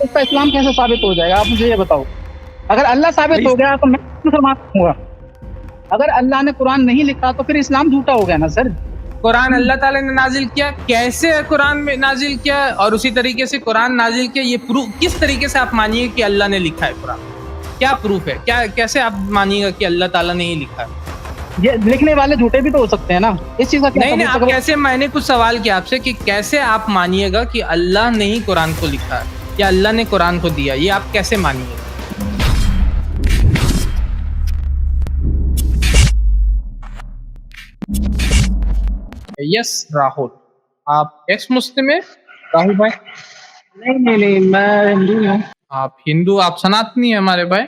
उसका इस्लाम कैसे साबित हो जाएगा? आप मुझे ये बताओ। अगर अल्लाह साबित भाई हो गया तो मैं मुसलमान हुआ। अगर अल्लाह ने कुरान नहीं लिखा तो फिर इस्लाम झूठा हो गया ना सर। कुरान अल्लाह ताला ने नाजिल किया, कैसे कुरान में नाजिल किया और उसी तरीके से कुरान नाजिल किया, ये प्रूफ किस तरीके से आप मानिए कि अल्लाह ने लिखा है कुरान? क्या प्रूफ है? क्या कैसे आप मानिएगा कि अल्लाह ताला ने ही लिखा है? ये लिखने वाले झूठे भी तो हो सकते हैं ना, इस चीज का क्या नहीं नहीं, सबूत आप है? कैसे, मैंने कुछ सवाल किया आपसे कि कैसे आप मानिएगा कि अल्लाह ने ही कुरान को लिखा है या अल्लाह ने कुरान को दिया, ये आप कैसे मानिएगा? यस राहुल, आप एक्स मुस्लिम है राहुल भाई? नहीं नहीं नहीं, मैं हिंदू हूँ। आप हिंदू, आप सनातनी है हमारे भाई?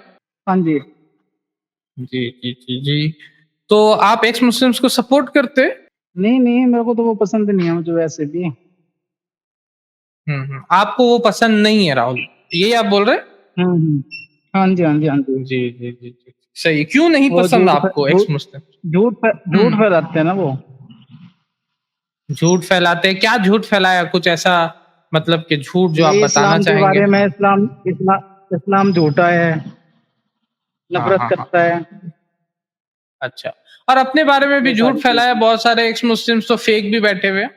हाँ जी। जी जी जी जी। तो आप एक्स मुस्लिम्स को सपोर्ट करते हैं? नहीं नहीं, मेरे को तो वो पसंद नहीं है मुझे वैसे भी। आपको वो पसंद नहीं है राहुल, यही आप बोल रहे हैं? हम्म। हाँ जी, हाँ जी, हाँ जी। जी जी जी जी, सही। क्यों नहीं वो पसंद आपको एक्स झूठ मुस्लिम? झूठ हम्म, फैलाते हैं ना वो। झूठ फैलाते हैं, क्या झूठ फैलाया कुछ ऐसा, मतलब कि झूठ जो आप ये बताना इस्लाम के चाहेंगे? बारे में, इस्लाम झूठा है, हाँ नफरत हाँ हाँ, करता है। अच्छा। और अपने बारे में भी ये झूठ सारी फैलाया, चीजें। बहुत सारे एक्स मुस्लिम्स तो फेक भी बैठे हुए हैं।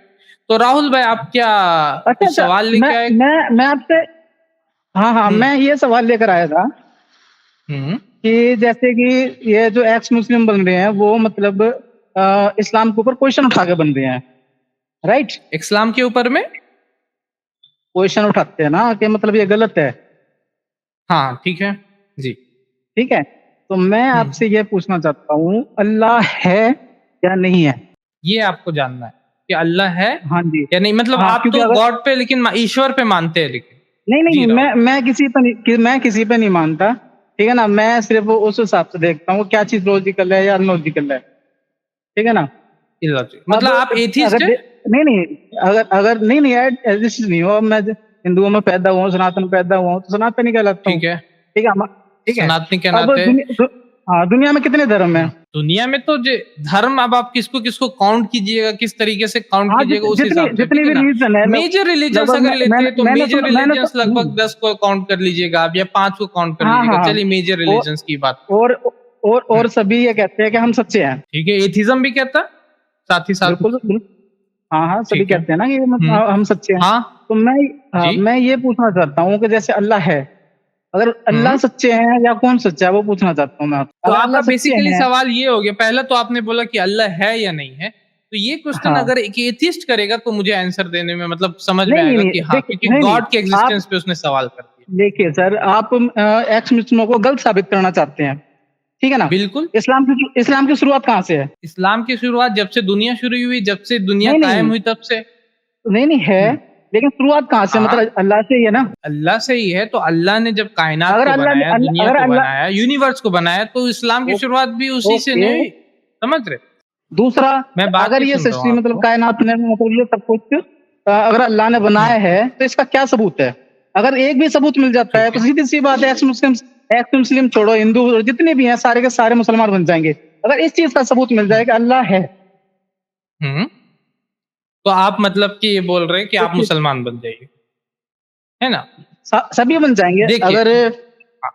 तो राहुल भाई, आप क्या अच्छा कुछ अच्छा, सवाल मैं लेके आए? मैं आपसे, हाँ हाँ, हम्म मैं ये सवाल लेकर आया था हम्म कि जैसे कि ये जो एक्स मुस्लिम बन रहे हैं वो मतलब इस्लाम के ऊपर क्वेश्चन उठा के बन रहे हैं, राइट? इस्लाम के ऊपर में? क्वेश्चन उठाते हैं ना कि मतलब ये गलत है, हाँ ठीक है जी। ठीक है? तो मैं हम्म, आपसे ये पूछना चाहता हूँ, अल्लाह है या नहीं है? ये आपको जानना है कि अल्लाह है हाँ जी। या नहीं, मतलब हाँ, आप क्योंकि तो अगर गॉड पे, लेकिन ईश्वर पे मानते हैं लेकिन। नहीं नहीं, जी राहुल। मैं किसी पे नहीं मानता, ठीक है ना? मैं सिर्फ उस हिसाब से देखता हूँ क्या चीज लॉजिकल है या अनलॉजिकल है, ठीक है ना? इलॉजिक अब मतलब आप एथिस्ट अगर है? नहीं नहीं, अगर अगर नहीं नहीं, एथिस्ट नहीं हो, मैं हिंदुओं में पैदा हुआ हूँ, सनातन पैदा हुआ हूँ, तो सनातन कहलाता हूँ, ठीक है, ठीक है? ठीक है। सनातनी के अब नाते। हाँ, दुनिया में कितने धर्म है? दुनिया में तो धर्म, अब आप किसको किसको काउंट कीजिएगा, किस तरीके से काउंट हाँ, कीजिएगा, उस जितनी हिसाब से, ठीक जितनी है भी ना? रिलीजन है, मेजर रिलीजन्स लगभग अगर लेते हैं तो मेजर मैंने रिलीजन्स तो लगभग 10 को काउंट कर लीजिएगा आप, या 5 को काउंट कर हाँ लीजिएगा, हाँ हाँ। चलिए मेजर और रिलीजन्स की बात करें। और हम्म, और सभी ये कहते हैं कि हम सच्चे हैं। ठीक है, एथिज्म भी कहता है साथ ही साथ। बिल्कुल बिल्कुल। हाँ हाँ, सभी ठीक है। कहते हैं ना कि मतलब हम सच्चे हैं। हाँ तो जी। मैं ये पूछना चाहता हूँ कि जैसे अल्लाह है, अगर अल्लाह हम्म सच्चे हैं या कौन सच्चा है, वो पूछना चाहता हूँ मैं आपसे। तो अगर आपका अल्लाह सच्चे बेसिकली हैं, सवाल ये हो गया, पहला तो आपने बोला कि अल्लाह है या नहीं है, तो ये क्वेश्चन हाँ। अगर एक एथिस्ट करेगा तो मुझे आंसर देने में मतलब समझ में नहीं नहीं आएगा नहीं, कि हाँ, देखिए, क्योंकि नहीं नहीं, गॉड के आप एग्जिस्टेंस पे उसने सवाल कर दिया। देखिए सर, आप एक्स मुस्लिमों को गलत साबित करना चाहते हैं, ठीक है ना? बिल्कुल। इस्लाम की शुरुआत कहाँ से है? इस्लाम की शुरुआत जब से दुनिया शुरू हुई, जब से दुनिया नहीं कायम नहीं हुई तब से। नहीं नहीं है, हम्म लेकिन शुरुआत कहाँ से? हाँ, मतलब अल्लाह से ही है ना? अल्लाह से ही है। तो अल्लाह ने जब कायनात अगर को अल्लाह ने बनाया, दुनिया अगर को अल्लाह, बनाया, यूनिवर्स को बनाया, तो इस्लाम की शुरुआत भी उसी से ओके। नहीं हुई? समझ रहे? दूसरा, मैं बात अगर ही ये सुन रहा हूँ सृष्टि मतलब आपको। कायनात में मतलब ये सब कुछ अगर अल्लाह ने हम्म बनाया है तो इसका क्या सबूत है? अगर एक भी सबूत मिल जाता है ठीक तो है। सीधी सी बात है, एक्स मुस्लिम छोड़ो, हिंदू और जितने भी हैं सारे के सारे मुसलमान बन जाएंगे, अगर इस चीज का सबूत मिल जाए कि अल्लाह है। हम्म तो आप मतलब कि ये बोल रहे हैं कि तो आप मुसलमान बन जाइए, है ना? सभी बन जाएंगे देखिए, अगर। हाँ,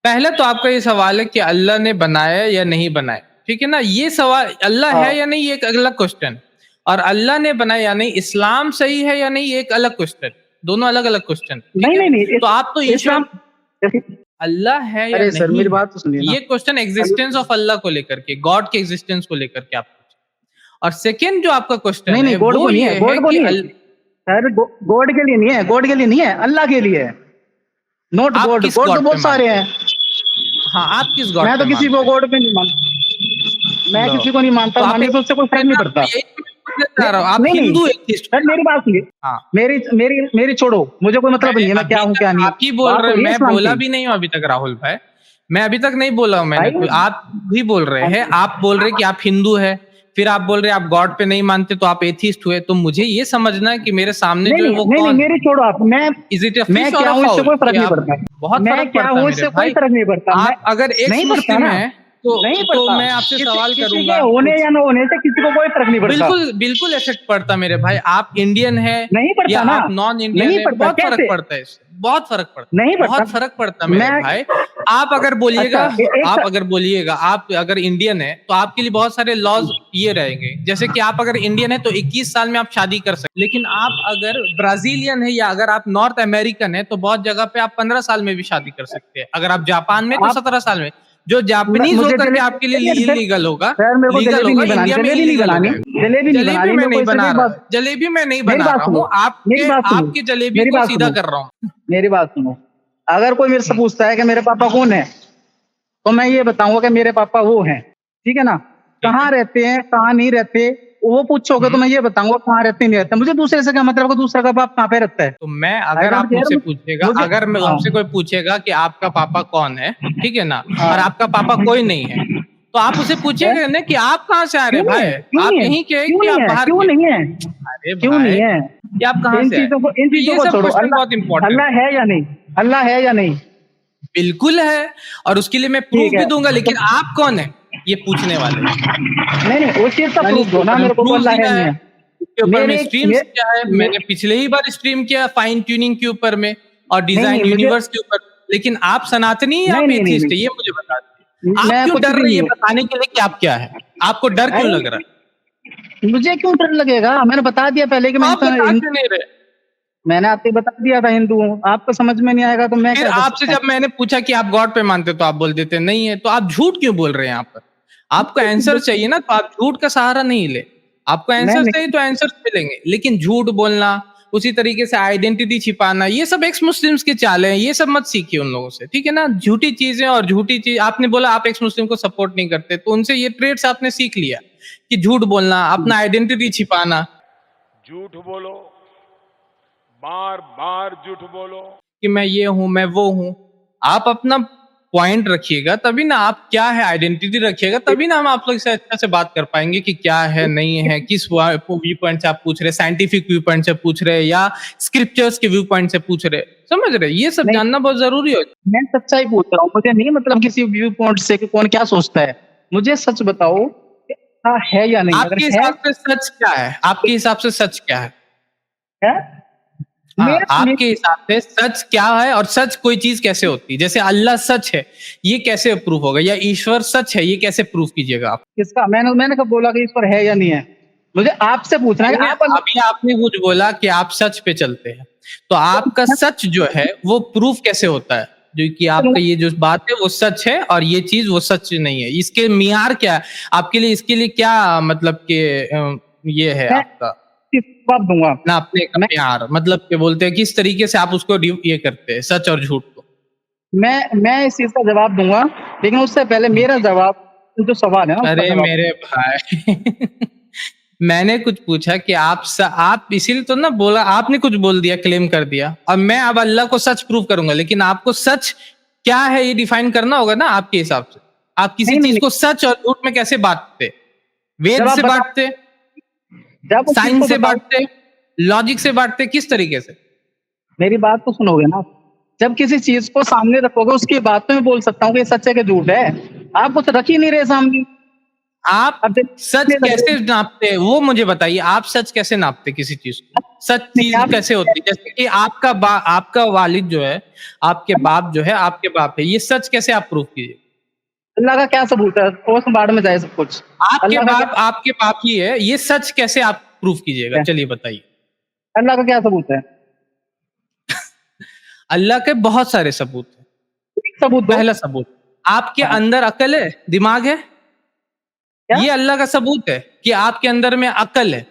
पहले तो आपका ये सवाल है कि अल्लाह ने बनाया या नहीं बनाया, ठीक है ना? ये सवाल अल्लाह है या हाँ, नहीं, ये एक अलग क्वेश्चन। और अल्लाह ने बनाया या नहीं, इस्लाम सही है या नहीं, ये एक अलग क्वेश्चन। दोनों अलग अलग क्वेश्चन, ठीक नहीं है? नहीं नहीं, तो आप तो इस्लाम, ईश्वर, अल्लाह है या अरे सर नहीं मेरी है, बात तो सुनिए ना। ये क्वेश्चन एग्जिस्टेंस ऑफ अल्लाह को लेकर के, गॉड के एग्जिस्टेंस को लेकर के आप पूछे। और सेकेंड जो आपका नहीं क्वेश्चन नहीं, है गॉड वो को नहीं है, ये है गॉड को कि नहीं है सर, गॉड के लिए नहीं है, गॉड के लिए नहीं है, अल्लाह के लिए है। नॉट आप गॉड, किस गॉड तो गॉड पे बहुत सारे मानते हैं? हैं। हाँ, आप किस गॉड मैं पे तो किसी को मानते हैं? गॉड पे नहीं मानता, मैं लो, किसी को नहीं मानता, तो आप मानने से उससे कोई फर्क नहीं पड़ता। यही तो मैं पूछना चाह नहीं रहा हूँ, आप नहीं नहीं, हिंदू एथिस्ट सर हैं मेरी बात सुनिए, ना? हाँ, मेरी मेरी मेरी छोड़ो, मुझे कोई मतलब मैंने नहीं है मैं क्या अभी हूँ क्या तक नहीं हूँ। आप ही बोल बात रहे हो हैं, रही है मैं इस्लाम बोला की भी नहीं हूँ अभी तक राहुल भाई। मैं अभी तक नहीं बोला हूँ मैंने भाई। कुछ, आप भी बोल रहे हाँ हैं। जी। आप बोल रहे हैं कि आप हिंदू है, फिर आप बोल रहे हैं आप गॉड पे नहीं मानते, तो आप एथिस्ट हुए। तो मुझे ये समझना है कि मेरे सामने नहीं जो है नहीं वो नहीं नहीं, कौन है? मेरी छोड़ो आप, इज इट अ मैं फिश और क्या अ हूँ इससे फाउल? कोई फर्क कि नहीं आप, पड़ता। बहुत मैं फर्क क्या पड़ता है हूँ मेरे इससे कोई भाई। फर्क नहीं पड़ता। मैं आप अगर एक्स नहीं पड़ता मुस्लिम ना। है, नहीं तो पड़ता। मैं आपसे सवाल किसी करूंगा के होने कुछ। या न होने से किसी को कोई फर्क नहीं पड़ता। बिल्कुल बिल्कुल इफेक्ट पड़ता मेरे भाई। आप इंडियन है नहीं या पड़ता ना, आप नॉन इंडियन नहीं है, पड़ता, बहुत फर्क कैसे? पड़ता है इससे, बहुत फर्क पड़ता है, नहीं पड़ता। बहुत फर्क पड़ता है मेरे मैं भाई। आप अगर बोलिएगा, अच्छा आप अगर बोलिएगा, आप अगर इंडियन है तो आपके लिए बहुत सारे लॉज ये रहेंगे, जैसे कि आप अगर इंडियन है तो 21 साल में आप शादी कर सकते, लेकिन आप अगर ब्राजीलियन है या अगर आप नॉर्थ अमेरिकन है तो बहुत जगह पे आप 15 साल में भी शादी कर सकते हैं। अगर आप जापान में तो आप 17 साल में। जो जापानीज मुझे होकर के आपके लिए इलीगल होगा, सर मेरे को लीगल जलेबी होगा, नहीं बनानी, इंडिया में जलेबी नहीं इलीगल हो बनानी, जाएगा। जलेबी नहीं जलेबी बनानी, मैं मेरे को नहीं इससे बना कोई रहा, बात। जलेबी मैं नहीं मेरी बना बात रहा सुनो, हूँ, मेरी आपके बात सुनो, आपकी जलेबी मेरी को बात सीधा सुनो, कर रहा हूँ। मेरी बात सुनो। अगर कोई मेरे से पूछता है कि मेरे पापा कौन है, तो मैं ये बताऊंगा कि मेरे पापा वो हैं, ठीक है ना। ठीक है। कहाँ रहते हैं, कहाँ नहीं रहते, वो पूछोगे तो मैं ये बताऊंगा कहाँ रहते नहीं रहते। मुझे दूसरे से क्या मतलब, दूसरा का बाप कहाँ पे रहता है? तो मैं, आई अगर डोंट आप केयर। मुझसे पूछेगा, मुझे अगर मैं हाँ आपसे कोई पूछेगा कि आपका पापा कौन है, ठीक है ना, हाँ और आपका पापा कोई नहीं है, तो आप उसे है? पूछेगा ना कि आप कहाँ से आ रहे क्यों हैं नहीं भाई, है, क्यों आप नहीं है, यहीं के हैं क्यों कि नहीं आप है, बाहर क्यों के? नहीं है, अरे क्यों भाई, नहीं है? ये आप कहाँ इन से आए? चीजों को, इन तो चीजों ये को सब छोड़ो। क्वेश्चन बहुत अल्लाह, इंपॉर्टेंट अल्लाह है या नहीं, अल्लाह है या नहीं? बिल्कुल है, और उसके लिए मैं ठीक प्रूफ भी है दूंगा, तो, लेकिन आप कौन है ये पूछने वाले? नहीं नहीं उस चीज का मैंने प्रूफ इसके दो ना ऊपर में मेरे को, प्रूफ अल्लाह है दिया नहीं है, है। इसके ऊपर में मेरे स्ट्रीम्स किया है, मैंने पिछले ही बार स्ट्रीम किया फाइन ट्यूनिंग के ऊपर में और नहीं डिजाइन नहीं मुझे, यूनिवर्स के ऊपर। लेकिन आप सनातनी या नहीं आप नहीं नहीं एथिस्ट है, नहीं, ये मुझे बता दीजिए। आप मैं क्यों कुछ डर भी रही नहीं है हूँ। बताने के लिए कि आप क्या है? आपको डर क्यों लग रहा है? अरे मुझे क्यों डर लगेगा, मैंने बता दिया पहले कि तो मैं आप बता इंसान, क्यों नहीं रहे? मैंने आपको बता दिया था हिंदू हूँ। आपको समझ में नहीं आएगा तो मैं फिर क्या कर आपसे सकता जब मैंने पूछा कि आप गॉड पे मानते हो तो आप बोल देते नहीं है, तो आप झूठ क्यों बोल रहे हैं यहाँ पर? आपको आंसर हूँ? चाहिए ना, तो आप झूठ का सहारा नहीं ले। आपको मैं आंसर चाहिए नहीं, तो आंसर मिलेंगे, लेकिन झूठ बोलना, उसी तरीके से आइडेंटिटी छिपाना, ये सब एक्स मुस्लिम्स के चाल हैं, ये सब मत सीखिए उन लोगों से, ठीक है ना। झूठी चीजें और झूठी चीज, आपने बोला आप एक्स मुस्लिम को सपोर्ट नहीं करते, तो उनसे ये ट्रेड्स आपने सीख लिया कि झूठ बोलना, अपना आइडेंटिटी छिपाना, झूठ बोलो, बार बार झूठ बोलो। कि मैं ये हूं, मैं वो हूं। आप अपना पॉइंट रखिएगा, तभी ना, आप क्या है आइडेंटिटी रखिएगा, तभी ना हम आप लोग से अच्छा से बात कर पाएंगे कि क्या है नहीं है, किस व्यू पॉइंट से आप पूछ रहे, साइंटिफिक व्यू पॉइंट से पूछ रहे या स्क्रिप्चर्स के व्यू पॉइंट से पूछ रहे, समझ रहे, ये सब नहीं, जानना बहुत जरूरी हो। मैं सच्चाई पूछ रहा हूँ। मुझे नहीं मतलब किसी व्यू पॉइंट से कि कौन क्या सोचता है। मुझे सच बताओ कि है या नहीं, अगर आपके है, हिसाब से सच क्या है? आपके हिसाब से सच क्या है? है हाँ, मेरा आपके हिसाब से सच क्या है, और सच कोई चीज कैसे होती है? जैसे अल्लाह सच है, ये कैसे प्रूफ होगा? या ईश्वर सच है, ये कैसे प्रूफ कीजिएगा आप? किसका, मैंने मैंने कब बोला कि ईश्वर है या नहीं है? मुझे आपसे पूछना है कि आप अभी आपने कुछ बोला कि आप सच पे चलते हैं, तो आपका सच जो है वो प्रूफ कैसे होता है, जो कि आपका ये जो बात है वो सच है और ये चीज वो सच नहीं है? इसके मियार क्या है आपके लिए? इसके लिए क्या मतलब कि ये है मैं आपका जवाब दूंगा। नापने का मैं मियार, मतलब कि बोलते हैं किस तरीके से आप उसको ये करते हैं सच और झूठ को? मैं इस चीज का जवाब दूंगा, लेकिन उससे पहले मेरा जवाब, जो सवाल है ना उसका अरे जवाब। मेरे भाई मैंने कुछ पूछा कि आप इसीलिए तो ना बोला, आपने कुछ बोल दिया, क्लेम कर दिया, और मैं अब अल्लाह को सच प्रूव करूंगा, लेकिन आपको सच क्या है ये डिफाइन करना होगा ना आपके हिसाब से। आप किसी नहीं नहीं चीज नहीं, को सच और झूठ में कैसे बांटते? वेद जब आप से बता, बांटते, जब उस चीज को साइंस से बताओ, बांटते, लॉजिक से बांटते, किस तरीके से? मेरी बात तो सुनोगे ना। जब किसी चीज को सामने रखोगे उसकी बात पे मैं बोल सकता हूँ कि ये सच है कि झूठ है। आप कुछ रख ही नहीं रहे सामने। आप अब जब सच कैसे नापते हैं वो मुझे बताइए। आप सच कैसे नापते किसी चीज को? सच चीज आप कैसे होती है? जैसे कि आपका वालिद जो है, आपके बाप जो है, आपके बाप है, ये सच कैसे आप प्रूफ कीजिए? अल्लाह का क्या सबूत है, ओस बाढ़ में जाए सब कुछ। अल्लाह का क्या, आपके बाप ही है, ये सच कैसे आप प्रूफ कीजिएगा? चलिए बताइए। अल्लाह का क्या सबूत है? अल्लाह के बहुत सारे सबूत हैं। एक सबूत दो। पहला सबूत, आपके हाँ, अंदर अकल है, दिमाग है, क्या? ये अल्लाह का सबूत है कि आपके अंदर में अकल है।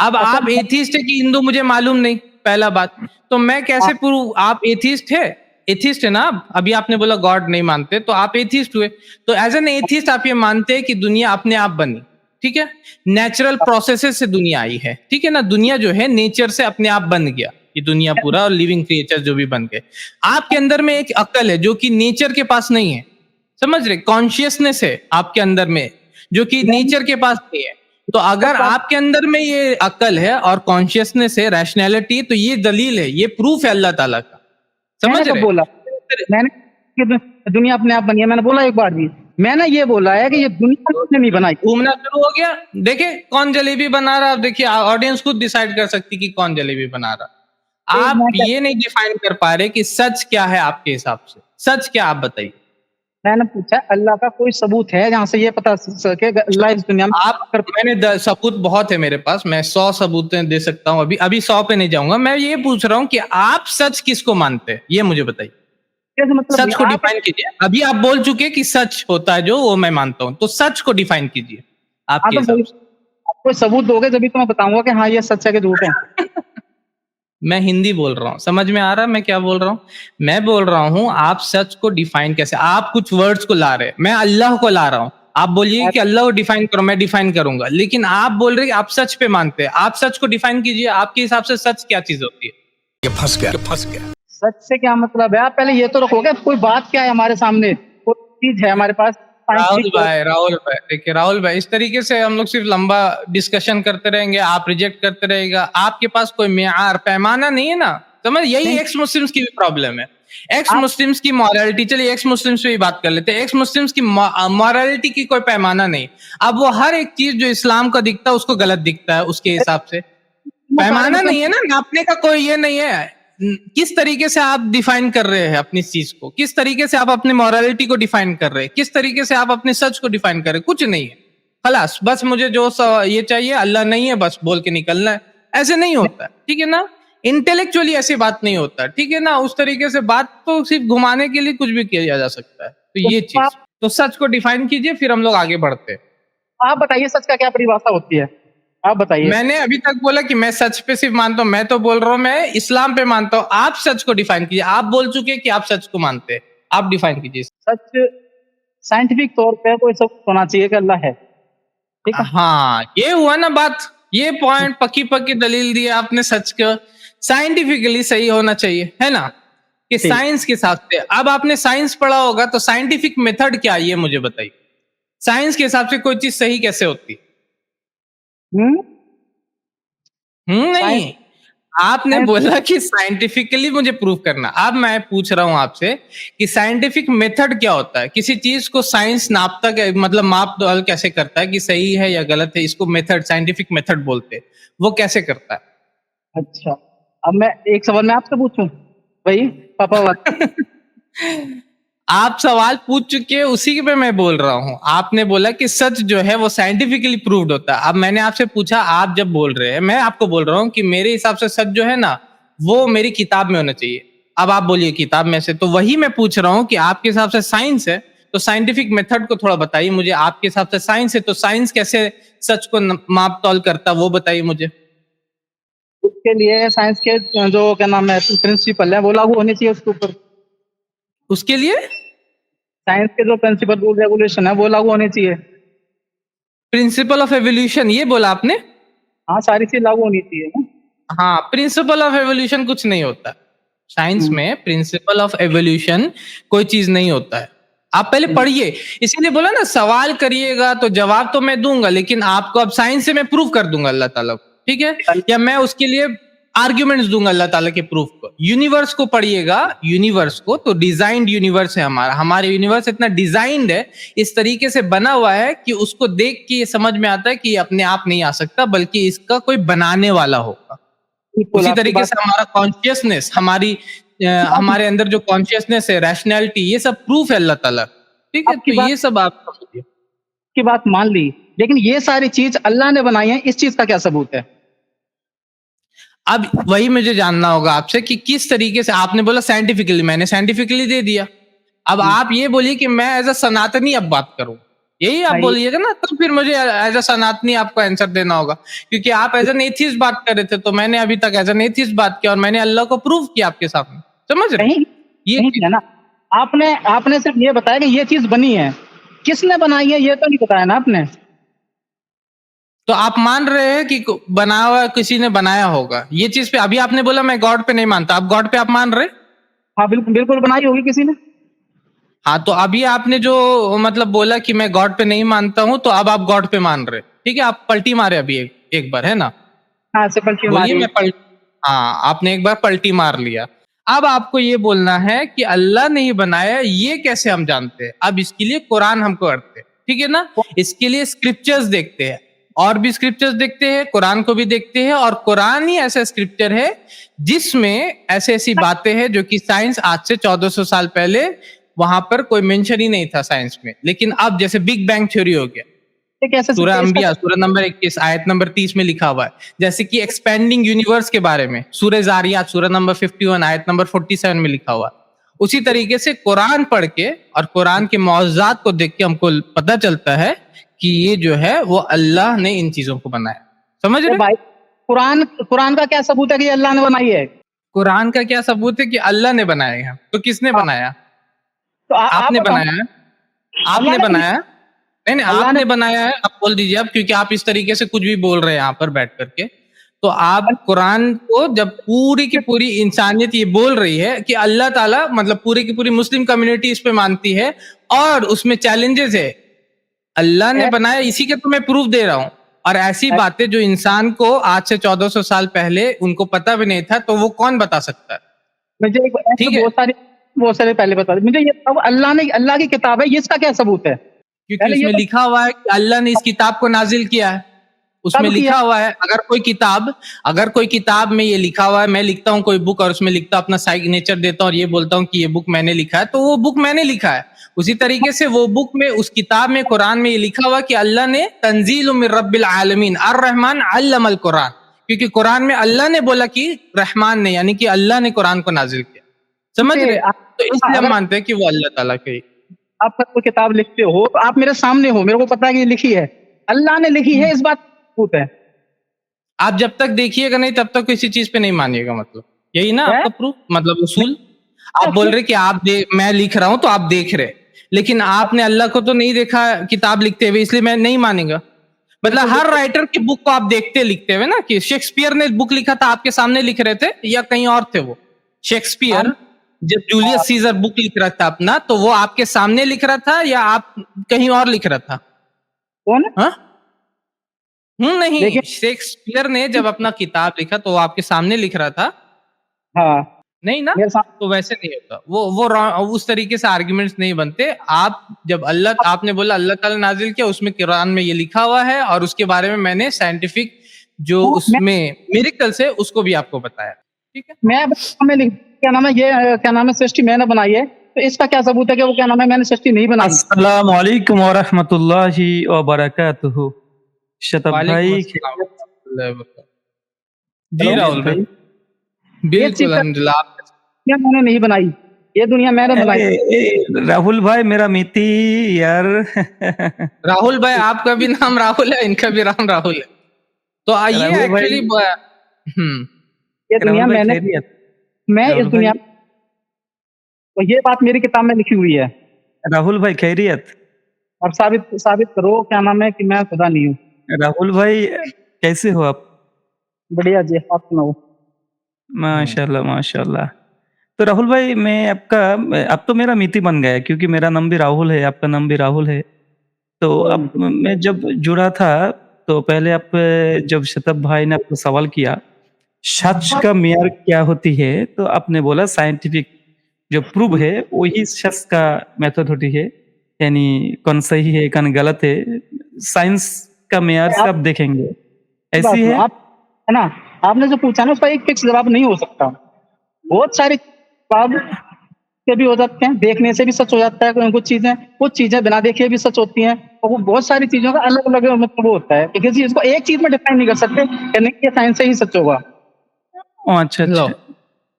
अब आप असल एथिस्ट है कि हिंदू मुझे मालूम नहीं, पहला बात। तो मैं कैसे आप, प्रूव? आप एथिस्ट है, एथिस्ट है ना आप? अभी आपने बोला गॉड नहीं मानते, तो आप एथिस्ट हुए। तो एज एन एथिस्ट आप ये मानते हैं कि दुनिया अपने आप बनी, ठीक है, नेचुरल प्रोसेसेस से दुनिया आई है, ठीक है ना, दुनिया जो है नेचर से अपने आप बन गया, ये दुनिया पूरा, और लिविंग क्रिएचर जो भी बन गए। आपके अंदर में एक अकल है जो कि नेचर के पास नहीं है, समझ रहे? कॉन्शियसनेस है आपके अंदर में जो कि नेचर के पास नहीं है। तो अगर आपके अंदर में ये अकल है और कॉन्शियसनेस है, रैशनैलिटी, तो ये दलील है, ये प्रूफ है अल्लाह ताला का, मैंने समझ कब रहे? बोला? मैंने कि दुनिया अपने आप बनी है, मैंने बोला एक बार भी? मैंने ये बोला है कि ये दुनिया किसने नहीं बनाई। घूमना शुरू हो गया। देखिए कौन जलेबी बना रहा है, अब देखिए ऑडियंस खुद डिसाइड कर सकती कि कौन जलेबी बना रहा। तो आप मैं क्या, ये नहीं डिफाइन कर पा रहे कि सच क्या है आपके हिसाब से, सच क्या आप बताइए। मैंने पूछा अल्लाह का कोई सबूत है जहां से ये पता सके कि अल्लाह इस दुनिया में आप मैंने सबूत बहुत है मेरे पास, मैं 100 सबूतें दे सकता हूँ, अभी अभी 100 पे नहीं जाऊंगा। मैं ये पूछ रहा हूँ कि आप सच किसको मानते हैं, ये मुझे बताइए। कैसे, मतलब सच को आप डिफाइन कीजिए। अभी आप बोल चुके कि सच होता है जो, वो मैं मानता हूँ, तो सच को डिफाइन कीजिए आपके तो हिसाब से। आप कोई सबूत दोगे जब तो मैं बताऊंगा कि हाँ ये सच है कि झूठ है। मैं हिंदी बोल रहा हूँ, समझ में आ रहा है मैं क्या बोल रहा हूँ। मैं बोल रहा हूँ आप सच को डिफाइन कैसे, आप कुछ वर्ड्स को ला रहे हैं, मैं अल्लाह को ला रहा हूँ। आप बोलिए कि अल्लाह को डिफाइन करो, मैं डिफाइन करूंगा, लेकिन आप बोल रहे हैं कि आप सच पे मानते हैं। आप सच को डिफाइन कीजिए, आपके हिसाब से सच क्या चीज होती है। ये फंस गया। सच से क्या मतलब है, आप पहले ये तो रखोगे कोई बात क्या है हमारे सामने, कोई चीज है हमारे पास साइंटिफिक राहुल भाई देखिए, राहुल भाई इस तरीके से हम लोग सिर्फ लंबा डिस्कशन करते रहेंगे, आप रिजेक्ट करते रहेगा। आपके पास कोई मेयार पैमाना नहीं है ना, समझ, यही एक्स मुस्लिम्स की भी प्रॉब्लम है। एक्स मुस्लिम्स की मॉरलिटी, चलिए एक्स मुस्लिम्स पे ही बात कर लेते हैं। एक्स मुस्लिम्स की मॉरलिटी की कोई पैमाना नहीं। अब वो हर एक चीज जो इस्लाम का दिखता है उसको गलत दिखता है उसके हिसाब से। पैमाना नहीं है ना, नापने का कोई ये नहीं है। किस तरीके से आप डिफाइन कर रहे हैं अपनी चीज को, किस तरीके से आप अपनी मॉरलिटी को डिफाइन कर रहे हैं, किस तरीके से आप अपने सच को डिफाइन कर रहे हैं, कुछ नहीं है। खलास, बस मुझे जो ये चाहिए, अल्लाह नहीं है बस बोल के निकलना है, ऐसे नहीं होता, ठीक है ना। इंटेलेक्चुअली ऐसी बात नहीं होता, ठीक है ना। उस तरीके से बात तो सिर्फ घुमाने के लिए कुछ भी किया जा सकता है। तो ये चीज, तो सच को डिफाइन कीजिए, फिर हम लोग आगे बढ़ते हैं। आप बताइए सच का क्या परिभाषा होती है, आप बताइए। मैंने अभी तक बोला कि मैं सच पे सिर्फ मानता हूं, मैं तो बोल रहा हूं मैं इस्लाम पे मानता हूं। आप सच को डिफाइन कीजिए। आप बोल चुके हैं कि आप सच को मानते हैं, आप डिफाइन कीजिए। सच साइंटिफिक तौर पे कोई सब होना चाहिए कि अल्लाह है, ठीक है। हाँ, ये हुआ ना बात, ये पॉइंट पक्की पक्की दलील दी आपने, सच का साइंटिफिकली सही होना चाहिए, है ना, कि साइंस के हिसाब से। अब आपने साइंस पढ़ा होगा, तो साइंटिफिक मेथड क्या है ये मुझे बताइए। साइंस के हिसाब से कोई चीज सही कैसे होती है? नहीं, आपने बोला कि साइंटिफिकली मुझे प्रूव करना। अब मैं पूछ रहा हूं आपसे कि साइंटिफिक मेथड क्या होता है। किसी चीज को साइंस नापता, मतलब माप तौल कैसे करता है कि सही है या गलत है, इसको मेथड, साइंटिफिक मेथड बोलते हैं। वो कैसे करता है? अच्छा, अब मैं एक सवाल मैं आपसे पूछूं, भाई पापा आप सवाल पूछ चुके हैं, उसी पे मैं बोल रहा हूं। आपने बोला कि सच जो है वो साइंटिफिकली प्रूव्ड होता है। अब मैंने आपसे पूछा, आप जब बोल रहे हैं, मैं आपको बोल रहा हूं कि मेरे हिसाब से सच जो है ना, वो मेरी किताब में होना चाहिए। अब आप बोलिए किताब में से, तो वही मैं पूछ रहा हूं कि आपके हिसाब से साइंस है, तो साइंटिफिक मेथड को थोड़ा बताइए मुझे। आपके हिसाब से साइंस है, तो साइंस कैसे सच को माप तौल करता, वो बताइए मुझे। उसके लिए साइंस के जो क्या नाम है प्रिंसिपल है वो लागू होने चाहिए उसके ऊपर। उसके लिए साइंस के जो प्रिंसिपल रूल रेगुलेशन है वो लागू होने चाहिए। प्रिंसिपल ऑफ एवोल्यूशन ये बोला आपने? हाँ, सारी चीज लागू होनी चाहिए ना। हाँ, प्रिंसिपल ऑफ एवोल्यूशन कुछ नहीं होता साइंस में। प्रिंसिपल ऑफ एवोल्यूशन कोई चीज नहीं होता है। आप पहले पढ़िए, इसीलिए बोला ना सवाल करिएगा तो जवाब तो मैं दूंगा, लेकिन आपको अब साइंस से मैं प्रूव कर दूंगा अल्लाह ताला को, ठीक है, या मैं उसके लिए आर्ग्यूमेंट्स दूंगा अल्लाह ताला के प्रूफ को। यूनिवर्स को पढ़िएगा, यूनिवर्स को, तो डिजाइंड यूनिवर्स है हमारा। हमारे यूनिवर्स इतना डिजाइंड है, इस तरीके से बना हुआ है कि उसको देख के ये समझ में आता है कि ये अपने आप नहीं आ सकता, बल्कि इसका कोई बनाने वाला होगा। उसी तरीके से हमारा कॉन्शियसनेस, हमारे अंदर जो कॉन्शियसनेस है, रैशनैलिटी, ये सब प्रूफ है अल्लाह ताला, ठीक है। तो ये सब आप समझिए। की बात मान ली, लेकिन ये सारी चीज अल्लाह ने बनाई है, इस चीज का क्या सबूत है? अब वही मुझे जानना होगा आपसे कि किस तरीके से। आपने बोला साइंटिफिकली, मैंने साइंटिफिकली दे दिया। अब आप ये बोलिए कि मैं एज अ सनातनी अब बात करूं, यही आप बोलिएगा ना, तो फिर मुझे एज अ सनातनी आपको आंसर देना होगा, क्योंकि आप एज एन एथिस्ट बात कर रहे थे, तो मैंने अभी तक एज एन एथिस्ट बात किया और मैंने अल्लाह को प्रूव किया आपके सामने, समझ रहे हैं? ये है ना, आपने सिर्फ ये बताया कि ये चीज बनी है, किसने बनाई है ये तो नहीं बताया ना आपने। तो आप मान रहे हैं कि बनाया हुआ किसी ने बनाया होगा ये चीज पे। अभी आपने बोला मैं गॉड पे नहीं मानता, आप गॉड पे आप मान रहे? हाँ बिल्कुल बिल्कुल, बनाई होगी किसी ने। हाँ, तो अभी आपने जो मतलब बोला कि मैं गॉड पे नहीं मानता हूं, तो अब आप गॉड पे मान रहे, ठीक है। आप पलटी मारे अभी एक बार, है ना? हाँ, से पलटी बोलिए मैं हाँ, आपने एक बार पलटी मार लिया। अब आपको ये बोलना है कि अल्लाह ने ही बनाया, ये कैसे हम जानते हैं? अब इसके लिए कुरान हमको पढ़ते हैं, ठीक है ना? इसके लिए स्क्रिप्चर्स देखते हैं, और भी स्क्रिप्चर्स देखते हैं, कुरान को भी देखते हैं, और कुरान ही ऐसा स्क्रिप्चर है जिसमें ऐसी बातें हैं जो कि साइंस आज से 1400 साल पहले वहां पर कोई मेंशन ही नहीं था साइंस में, लेकिन अब जैसे बिग बैंग थ्योरी हो गया, सूरह अंबिया सूरह नंबर 21 आयत नंबर 30 में लिखा हुआ है, जैसे कि एक्सपेंडिंग यूनिवर्स के बारे में सूरह जारियात सूरह नंबर 51 आयत नंबर 47 में लिखा हुआ है। उसी तरीके से कुरान पढ़ के और कुरान के मौजूदात को देख के हमको पता चलता है कि ये जो है वो अल्लाह ने इन चीजों को बनाया। समझ रहे भाई, कुरान का क्या सबूत है कि अल्लाह ने बनाई है? कुरान का क्या सबूत है कि अल्लाह ने बनाया है? तो किसने बनाया? तो आपने बनाया है? आपने बनाया? नहीं, आपने बनाया है। आप बोल दीजिए अब, क्योंकि आप इस तरीके से कुछ भी बोल रहे हैं यहाँ पर बैठ करके, तो आप कुरान को जब पूरी की पूरी इंसानियत ये बोल रही है कि अल्लाह ताला मतलब पूरी की पूरी मुस्लिम कम्युनिटी इस पे मानती है और उसमें चैलेंजेस है, अल्लाह ने बनाया, इसी के तो मैं प्रूफ दे रहा हूँ। और ऐसी बातें जो इंसान को आज से 1400 साल पहले उनको पता भी नहीं था, तो वो कौन बता सकता है? मुझे ठीक है, बहुत सारे पहले बता मुझे ये, अब अल्लाह की किताब है, ये इसका क्या सबूत है? क्योंकि उसमें लिखा हुआ है कि अल्लाह ने इस किताब को नाजिल किया है। उसमें लिखा हुआ है, अगर कोई किताब में ये लिखा हुआ है, मैं लिखता हूँ कोई बुक और उसमें लिखता हूँ अपना सिग्नेचर देता हूँ और ये बोलता हूँ कि ये बुक मैंने लिखा है, तो वो बुक मैंने लिखा है। उसी तरीके से वो बुक में, उस किताब में, कुरान में ये लिखा हुआ कि अल्लाह ने तंजील मिन रब्बिल आलमीन अर्रहमान अल्लमल कुरान, क्योंकि कुरान में अल्लाह ने बोला कि रहमान ने, यानी कि अल्लाह ने कुरान को नाजिल किया। समझ रहे? तो इसलिए हम मानते हैं कि वो अल्लाह ताला की। आप कोई किताब लिखते हो तो आप मेरे सामने हो, मेरे को पता है कि ये लिखी है, अल्लाह ने लिखी है, इस बात सबूत है। आप जब तक देखिएगा नहीं तब तक किसी चीज पे नहीं मानिएगा, मतलब यही ना आपका प्रूफ, मतलब उसूल। आप बोल रहे कि मैं लिख रहा हूं तो आप देख रहे, लेकिन आपने अल्लाह को तो नहीं देखा किताब लिखते हुए, इसलिए मैं नहीं मानेगा। मतलब हर राइटर की बुक को आप देखते लिखते हुए ना, कि शेक्सपियर ने बुक लिखा था आपके सामने लिख रहे थे या कहीं और थे? वो शेक्सपियर जब जूलियस सीजर बुक लिख रहा था अपना, तो वो आपके सामने लिख रहा था या आप कहीं और लिख रहा था? कौन? नहीं, शेक्सपियर ने जब अपना किताब लिखा तो वो आपके सामने लिख रहा था। हाँ, नहीं ना, तो वैसे नहीं होता वो उस तरीके से आर्गुमेंट्स नहीं बनते। आप जब आपने बोला अल्लाह ताला नाजिल किया, उसमें कुरान में ये लिखा हुआ है और उसके बारे में मैंने साइंटिफिक जो उसमें मिरेकल्स है उसको भी आपको बताया। ठीक है, क्या नाम है ये, क्या नाम है, सृष्टि मैंने बनाई है, तो इसका क्या सबूत है कि वो क्या नाम है मैंने सृष्टि नहीं बनाई? अस्सलाम वालेकुम व रहमतुल्लाहि व बरकातुहू। शतब भाई, जी राहुल भाई, बिल्कुल अल्हम्दुलिल्लाह। क्या मैंने नहीं बनाई, ये दुनिया मैंने बनाई। राहुल भाई मेरा मिती यार। राहुल भाई, आपका भी नाम राहुल है, इनका भी नाम राहुल है, तो आइए एक्चुअली ये दुनिया मैं इस दुनिया, तो ये बात मेरी किताब में लिखी हुई है। राहुल भाई खैरियत? और साबित करो क्या नाम है कि मैं खुदा नहीं हूँ। राहुल भाई कैसे हो आप? बढ़िया जी, आप सुनाओ। माशाल्लाह माशाल्लाह। तो राहुल भाई, मैं आपका, अब तो मेरा मिती बन गया क्योंकि मेरा नाम भी राहुल है, आपका नाम भी राहुल है। तो अब मैं जब जुड़ा था तो पहले आप, जब शतब भाई ने आपको सवाल किया सच का मियार क्या होती है, तो आपने बोला साइंटिफिक जो प्रूव है वही सच का मेथड होती है, यानी कौन सही है कौन गलत है साइंस का मियार से आप देखेंगे, ऐसी है। आप है ना, आपने जो पूछा ना उसका एक फिक्स जवाब नहीं हो सकता। बहुत सारे जवाब से भी हो जाते हैं, देखने से भी सच हो जाता है कुछ चीजें बिना देखे भी सच होती हैं, और वो बहुत सारी चीजों का अलग अलग मतलब होता है, किसी चीज को एक चीज में डिफाइन नहीं कर सकते कि ये साइंस से ही सच होगा। अच्छा,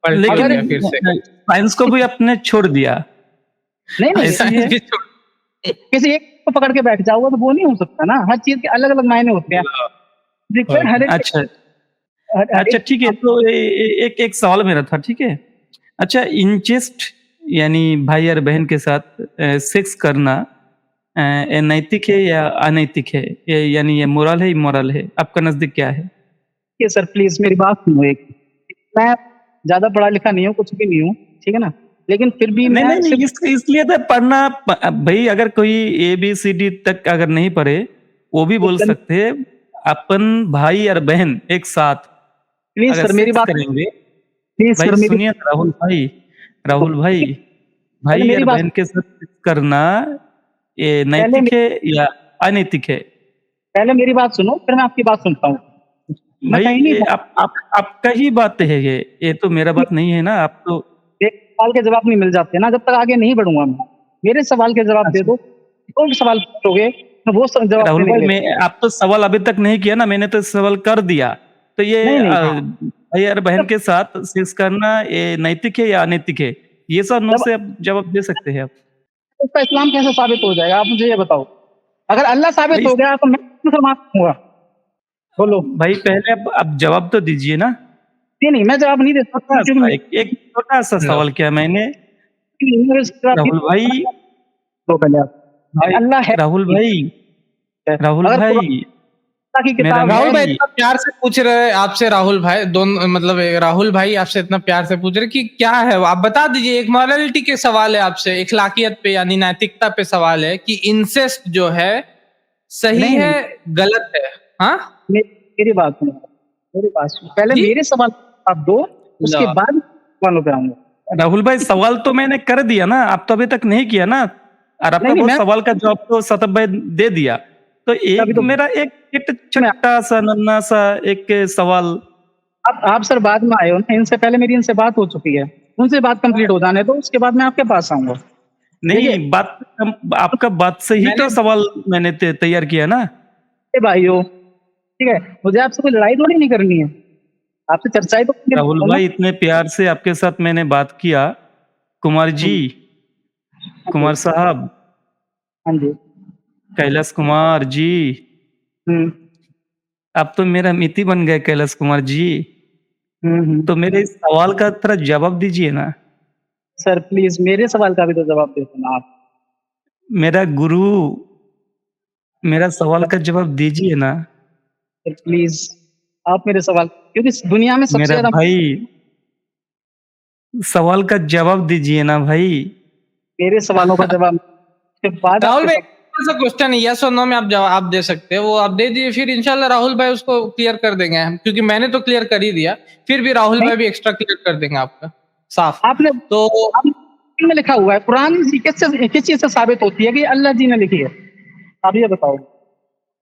लेकिन साइंस को भी आपने छोड़ दिया। नहीं किसी एक को पकड़ के बैठ जाओगे तो वो नहीं हो सकता ना, हर चीज के अलग अलग मायने होते हैं। अच्छा ठीक है, तो एक सवाल मेरा था, ठीक है। अच्छा, इंचेस्ट यानी भाई और बहन के साथ सेक्स करना नैतिक है या अनैतिक है, यानी ये मोरल है इमोरल है, आपका नजदीक क्या है? सर प्लीज मेरी बात सुनो। एक, मैं ज्यादा पढ़ा लिखा नहीं हूँ, कुछ भी नहीं हूँ, ठीक है ना, लेकिन फिर भी नहीं, इसलिए तो पढ़ना भाई, अगर कोई ABCD तक अगर नहीं पढ़े वो भी बोल सकते हैं अपन भाई और बहन एक साथ प्लीज सर मेरी बात करेंगे प्लीज भाई सर मेरी सुनिए ना राहुल भाई पहले भाई मेरी और बात बहन के साथ करना ये पहले नैतिक है या अनैतिक है? पहले मेरी बात सुनो, फिर मैं आपकी बात सुनता हूँ। मैं भाई कहीं नहीं ये आपका ही बात है ये तो मेरा बात नहीं है ना। आप तो एक सवाल के जवाब नहीं मिल जाते ना, जब तक आगे नहीं बढ़ूंगा मैं। मेरे सवाल के जवाब दे अच्छा दो, जो भी सवाल पूछोगे मैं वो जवाब राहुल देने के भाई, लिए। मैं आप तो सवाल अभी तक नहीं किया ना, मैंने तो सवाल कर दिया। तो ये नहीं नहीं, भाई और बहन के साथ सेक्स करना ये नैतिक है या अनैतिक है? ये सब नो जब से आप जवाब दे सकते हैं आप। इसका इस्लाम कैसे साबित हो जाएगा, आप मुझे ये बताओ। अगर अल्लाह साबित भाई हो गया तो मैं मुसलमान हूँगा। बोलो। भाई पहले आप जवाब तो दीजिए ना। नहीं नहीं, मैं जवाब नहीं दे सकता क्योंकि छोटा-सा एक छोटा-सा लो सवाल किया मैंने। मेरे जवाब राहुल भाई दो पहले आप। भाई अल्लाह है राहुल नहीं भाई है। राहुल अगर कुरान भाई की मेरा किताब राहुल है, भाई भाई इतना प्यार से पूछ रहे हैं आपसे, राहुल भाई दोनों मतलब राहुल भाई आपसे इतना प्यार से पूछ रहे कि क्या है वो, आप बता दीजिए। एक मॉरलिटी के सवाल है आपसे, इखलाकियत पे यानी नैतिकता पे सवाल है कि इंसेस्ट जो है सही नहीं है नहीं, गलत है? हाँ मेरी बात सुनो, मेरी बात सुनो। पहले जी मेरे सवाल आप दो, उसके लो बाद सवालों पे आऊंगा। राहुल भाई सवाल तो मैंने कर दिया ना, आप तो अभी तक नहीं किया ना। और नहीं आपका नहीं, बहुत मैं सवाल का जवाब तो सतत भाई दे दिया। तो अभी एक तो मेरा एक मैं छोटा-सा नन्हा-सा एक सवाल। आप सर बाद में आए हो ना, इनसे पहले मेरी इनसे बात हो चुकी है। उनसे बात कंप्लीट हो जाने दो, उसके बाद मैं आपके पास आऊंगा। देखिए नहीं बात आपका बात से ही मैंने तो सवाल मैंने तैयार किया ना। ए भाइयों, ठीक है, मुझे आपसे कोई लड़ाई थोड़ी नहीं करनी है, आपसे चर्चा ही तो करनी राहुल है ना। भाई इतने प्यार से आपके साथ मैंने बात किया। कुमार जी, हाँ जी, कुमार साहब, हाँ जी। कैलाश कुमार जी, हम्म आप तो मेरा मित्र बन गए कैलाश कुमार जी। तो मेरे इस सवाल का थोड़ा जवाब दीजिए ना। सर प्लीज मेरे सवाल का भी तो जवाब दे दो ना आप। मेरा गुरु, मेरा सवाल का जवाब दीजिए ना। सर प्लीज आप मेरे सवाल, क्योंकि इस दुनिया में सबसे मेरा ज्यादा भाई सवाल का जवाब दीजिए ना भाई। मेरे सवालों का जवाब के बाद राहुल आपके भाई सब। कौन सा क्वेश्चन है, यस और नो में आप जवाब दे सकते हैं, वो आप दे दिए, फिर इंशाल्लाह राहुल भाई उसको क्लियर कर देंगे हम, क्योंकि मैंने तो क्लियर कर ही दिया। फिर भी राहुल नहीं, भाई भी एक्स्ट्रा क्लियर कर देंगे आपका साफ। आपने तो आपने में लिखा हुआ है, कुरान किस चीज से साबित होती है कि अल्लाह जी ने लिखी है? आप ये बताओ।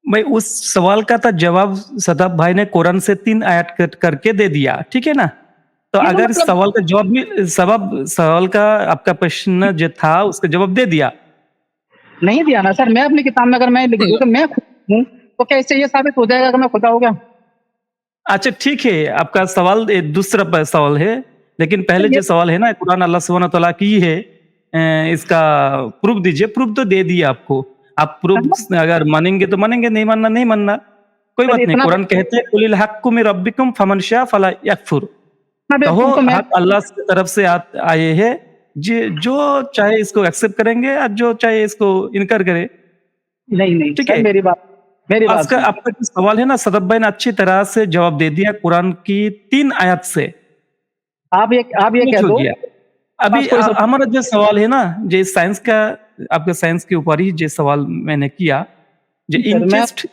भाई उस सवाल का तो जवाब सदाब भाई ने कुरान से 3 आयत कट करके दे दिया, ठीक है ना? तो ये तो अगर मतलब सवाल का जवाब भी सवाल का आपका प्रश्न जो था उसका जवाब दे दिया। नहीं दिया ना सर। मैं अपनी किताब में अगर मैं लिख दूं कि मैं खुदा हूं, तो क्या इससे ये साबित हो जाएगा कि मैं खुदा हो गया? अच्छा ठीक है, आपका सवाल दूसरा सवाल है, लेकिन पहले ये जो सवाल है ना कुरान अल्लाह सुब्हानहू तआला की है, इसका प्रूफ दीजिए। प्रूफ तो दे दिया आपको। आप प्रूफ अगर मानेंगे तो मानेंगे, नहीं मानना नहीं मानना, कोई सर बात नहीं। इतना कुरान कहते हैं कुलिल हक्कु मिर रब्बिकुम फमन शाअ फला यकफुर। इतना कहो बेवकूफ तो मैं हक अल्लाह की तरफ से आए हैं, जो चाहे इसको एक्सेप्ट करेंगे और जो चाहे इसको इनकार करे। नहीं नहीं ठीक सर, है? मेरी बात आपका सुनो। आपका जो सवाल है ना सदफ भाई ने अच्छी तरह से जवाब दे दिया कुरान की 3 आयत से। आप ये ये कह हो दो गया। पास अभी कोई सब। हमारा जो सवाल है ना, जो साइंस का, आपका साइंस के ऊपर ही जो सवाल मैंने किया, जो सर मैं इंचेस्ट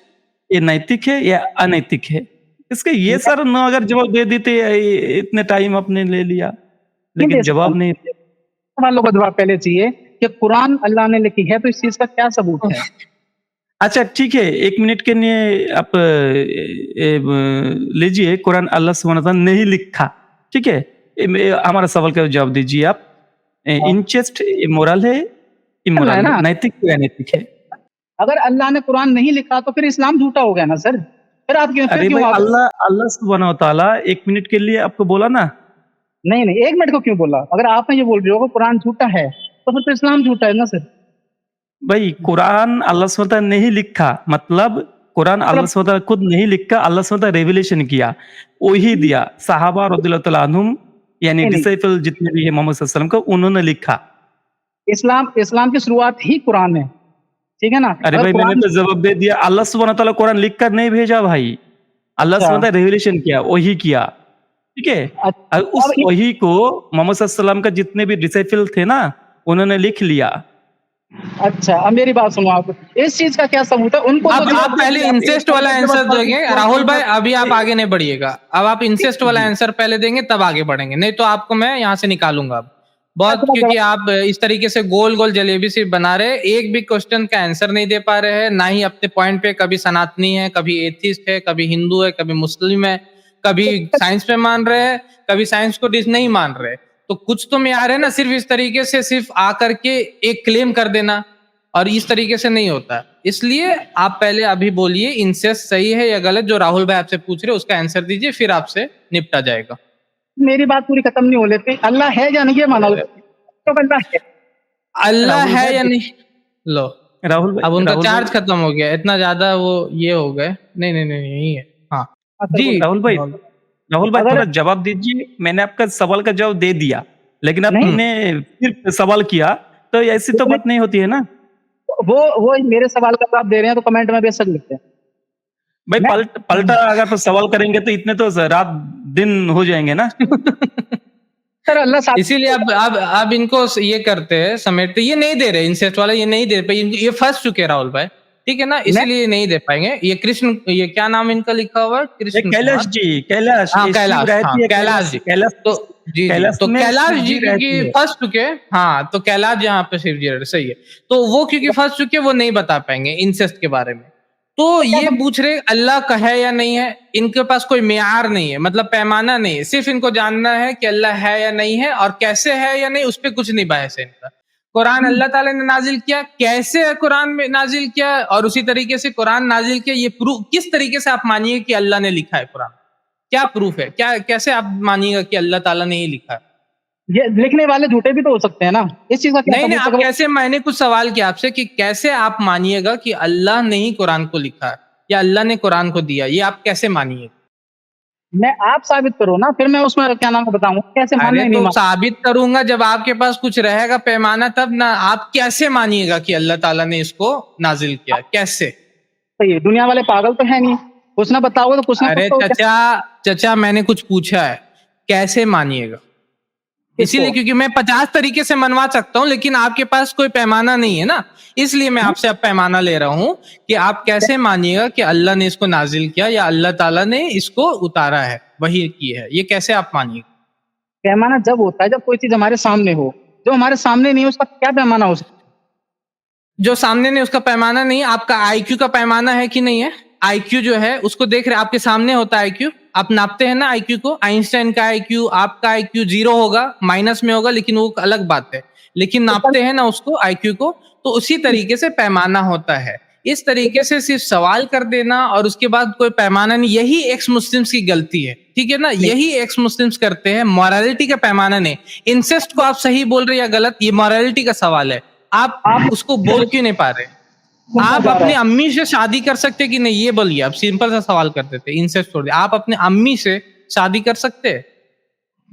ये नैतिक है या अनैतिक है? इसका ये सर न अगर जवाब दे देते, इतने टाइम आपने ले लिया, नहीं लेकिन दे सकता हूँ। जवाब नहीं दिया। सवालों का जवाब पहले चाहिए कि कुरान अल्लाह ने लिखी है, तो इस चीज का क्या सबूत है? अच्छा ठीक है, 1 मिनट के लिए आप लीजिए। कुरान अल्लाह सुब्हानहू तआला नहीं लिखा, ठीक है? हमारा सवाल का जवाब दीजिए आप। हाँ, इंचेस्ट मोरल है, अल्लाह है इमोरल है, ना। नैतिक या अनैतिक है? अगर अल्लाह ने कुरान नहीं लिखा तो फिर इस्लाम झूठा हो गया ना सर। फिर अरे क्यों भाई आप अल्लाह अल्लाह सुब्हानहू तआला 1 मिनट के लिए आपको बोला ना। नहीं नहीं, 1 मिनट को क्यों बोला? अगर आपने ये बोल रहे हो कि कुरान झूठा है, तो फिर तो इस्लाम झूठा है ना सर। भाई कुरान अल्लाह सुब्हानहू तआला ने नहीं लिखा, मतलब कुरान फिर अल्लाह सुब्हानहू तआला खुद नहीं लिखा, अल्लाह सुब्हानहू तआला रेवलेशन किया, वही दिया। सहाबा रदियल्लाहु तआला अन्हुम यानी नहीं नहीं, डिसाइपल जितने भी है मोहम्मद सल्लल्लाहु अलैहि वसल्लम को, उन्होंने लिखा। इस्लाम इस्लाम की शुरुआत ही कुरान है, ठीक है ना? अरे अगर भाई मैंने कुरान तो जवाब दे दिया। अल्लाह सुब्हानहू तआला कुरान लिख कर नहीं भेजा भाई, अल्लाह अच्छा सुब्हानहू तआला रेवलेशन किया, वही किया, ठीक है? और अच्छा, उस अब वही को मोहम्मद सल्लल्लाहु अलैहि वसल्लम का जितने भी डिसाइपल थे ना, उन्होंने लिख लिया। अच्छा, अब मेरी बात सुनो आप, इस चीज का क्या सबूत है? उनको अब तो आप पहले इंसेस्ट वाला आंसर देंगे राहुल भाई, अभी आप आगे नहीं बढ़िएगा। अब आप इंसेस्ट वाला आंसर पहले देंगे तब आगे बढ़ेंगे, नहीं तो आपको मैं यहाँ से निकालूंगा अब बहुत, क्योंकि आप इस तरीके से गोल गोल जलेबी सी बना रहे हैं, एक भी क्वेश्चन का आंसर नहीं दे पा रहे हैं, ना ही अपने पॉइंट पे, कभी सनातनी है, कभी एथिस्ट है, कभी हिंदू है, कभी मुस्लिम है, कभी साइंस पे मान रहे हैं, कभी साइंस को डिस नहीं मान रहे। तो कुछ तो म्यार है ना, सिर्फ इस तरीके से सिर्फ आकर के एक क्लेम कर देना, और इस तरीके से नहीं होता। इसलिए आप पहले अभी बोलिए इंसेस्ट सही है या गलत, जो राहुल भाई आपसे पूछ रहे हैं उसका आंसर दीजिए, फिर आपसे निपटा जाएगा। मेरी बात पूरी खत्म नहीं हो लेती। अल्लाह है या नहीं ये माना लो, तो अल्लाह है। अल्लाह है या नहीं, लो राहुल भाई, अब उनका राहुल चार्ज भाई, खत्म हो गया, इतना ज्यादा वो ये हो गए। नहीं नहीं नहीं यही है। हाँ जी राहुल भाई, अगर थोड़ा जवाब दीजिए। मैंने आपका सवाल का जवाब दे दिया, लेकिन नहीं आपने फिर सवाल किया, तो ऐसी तो बात नहीं होती है ना। वो मेरे सवाल का जवाब दे रहे हैं तो कमेंट में बेशक लिखते हैं। भाई पलटा अगर तो सवाल करेंगे तो इतने तो रात दिन हो जाएंगे ना। सर अल्लाह साथ इसीलिए अब इनको ये करते हैं, समेटते, ये नहीं दे रहे इंसेस्ट वाला, ये नहीं दे पाए, ये फंस चुके राहुल भाई, ठीक है ना, इसीलिए नहीं दे पाएंगे। ये कृष्ण, ये क्या नाम इनका लिखा हुआ है, कृष्ण कैलाश जी, कैलाश, हाँ ये कैलाश, शिव रहती हाँ है, कैलाश जी, कैलाश तो जी कैलाश तो में कैलाश शिव जी जी रहती क्योंकि है। फंस चुके, हाँ तो कैलाश यहाँ पे शिव जी रहते, सही है, तो वो क्योंकि फंस चुके वो नहीं बता पाएंगे इंसेस्ट के बारे में। तो ये पूछ रहे अल्लाह का है या नहीं है, इनके पास कोई मेयार नहीं है, मतलब पैमाना नहीं है, सिर्फ इनको जानना है कि अल्लाह है या नहीं है, और कैसे है या नहीं उस पर कुछ नहीं बहस है इनका। कुरान अल्लाह ताला ने नाजिल किया, कैसे है कुरान में नाजिल किया, और उसी तरीके से कुरान नाजिल किया, ये प्रूफ किस तरीके से आप मानिए कि अल्लाह ने लिखा है कुरान, क्या प्रूफ है, क्या कैसे आप मानिएगा कि अल्लाह ताला ने ही लिखा है? ये लिखने वाले झूठे भी तो हो सकते हैं ना, इस चीज का क्या नहीं नहीं, सबूत आप है? कैसे, मैंने कुछ सवाल किया आपसे कि कैसे आप मानिएगा कि अल्लाह ने ही कुरान को लिखा है या अल्लाह ने कुरान को दिया, ये आप कैसे मानिएगा? मैं आप साबित करो ना, फिर मैं उसमें क्या नाम बताऊंगा, कैसे मानना अरे है नहीं तो मानना। साबित करूंगा जब आपके पास कुछ रहेगा पैमाना, तब ना। आप कैसे मानिएगा कि अल्लाह ताला ने इसको नाजिल किया, कैसे? सही है, दुनिया वाले पागल तो है नहीं, कुछ ना बताओगे तो कुछ ना अरे कुछ तो चचा मैंने कुछ पूछा है, कैसे मानिएगा? इसीलिए क्योंकि मैं 50 तरीके से मनवा सकता हूं, लेकिन आपके पास कोई पैमाना नहीं है ना, इसलिए मैं आपसे अब पैमाना ले रहा हूं कि आप कैसे मानिएगा कि अल्लाह ने इसको नाजिल किया या अल्लाह ताला ने इसको उतारा है, वही की है, ये कैसे आप मानिएगा? पैमाना जब होता है जब कोई चीज हमारे सामने हो, जो हमारे सामने नहीं है उसका क्या पैमाना हो सकता है? जो सामने नहीं उसका पैमाना नहीं, आपका आईक्यू का पैमाना है कि नहीं है? आईक्यू जो है उसको देख रहे, आपके सामने होता है आईक्यू, आप नापते हैं ना आईक्यू को, आइंस्टाइन का आईक्यू, आपका आईक्यू 0 होगा, माइनस में होगा, लेकिन वो अलग बात है, लेकिन नापते हैं ना उसको आईक्यू को, तो उसी तरीके से पैमाना होता है। इस तरीके से सिर्फ सवाल कर देना और उसके बाद कोई पैमाना नहीं, यही एक्स मुस्लिम्स की गलती है, ठीक है ना, यही एक्स मुस्लिम्स करते हैं, मॉरलिटी का पैमाना नहीं। इंसेस्ट को आप सही बोल रहे या गलत, ये मॉरलिटी का सवाल है, आप उसको बोल क्यों नहीं पा रहे? आप अपनी अम्मी से शादी कर सकते कि नहीं, ये बोलिए। आप सिंपल सा सवाल करते थे, इंसेस्ट छोड़ दिया, आप अपने अम्मी से शादी कर सकते हैं?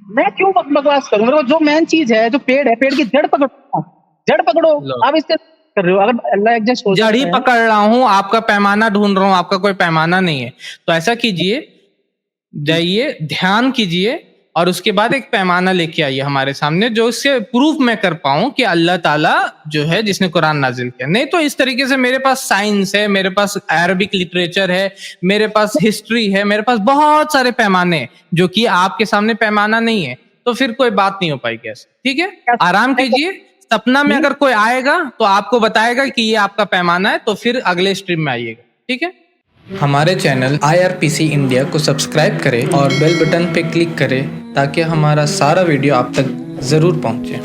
मैं क्यों बकवास करूं? मेरे को जो मेन चीज है, जो पेड़ है, पेड़ की जड़ पकड़ो, जड़ पकड़ो। लो। आप इससे कर रहे हो, अगर अल्लाह एग्जिस्ट हो जड़ ही पकड़ रहा हूं, आपका पैमाना ढूंढ रहा हूं, आपका कोई पैमाना नहीं है। तो ऐसा कीजिए, जाइए ध्यान कीजिए और उसके बाद एक पैमाना लेके आइए हमारे सामने, जो इससे प्रूफ मैं कर पाऊं कि अल्लाह ताला जो है जिसने कुरान नाजिल किया। नहीं तो इस तरीके से मेरे पास साइंस है, मेरे पास अरबिक लिटरेचर है, मेरे पास हिस्ट्री है, मेरे पास बहुत सारे पैमाने हैं, जो कि आपके सामने पैमाना नहीं है, तो फिर कोई बात नहीं हो पाएगी ऐसे। ठीक है, आराम कीजिए, सपना में अगर कोई आएगा तो आपको बताएगा कि ये आपका पैमाना है, तो फिर अगले स्ट्रीम में आइएगा। ठीक है, हमारे चैनल IRPC इंडिया को सब्सक्राइब करें और बेल बटन पे क्लिक करें ताकि हमारा सारा वीडियो आप तक जरूर पहुंचे।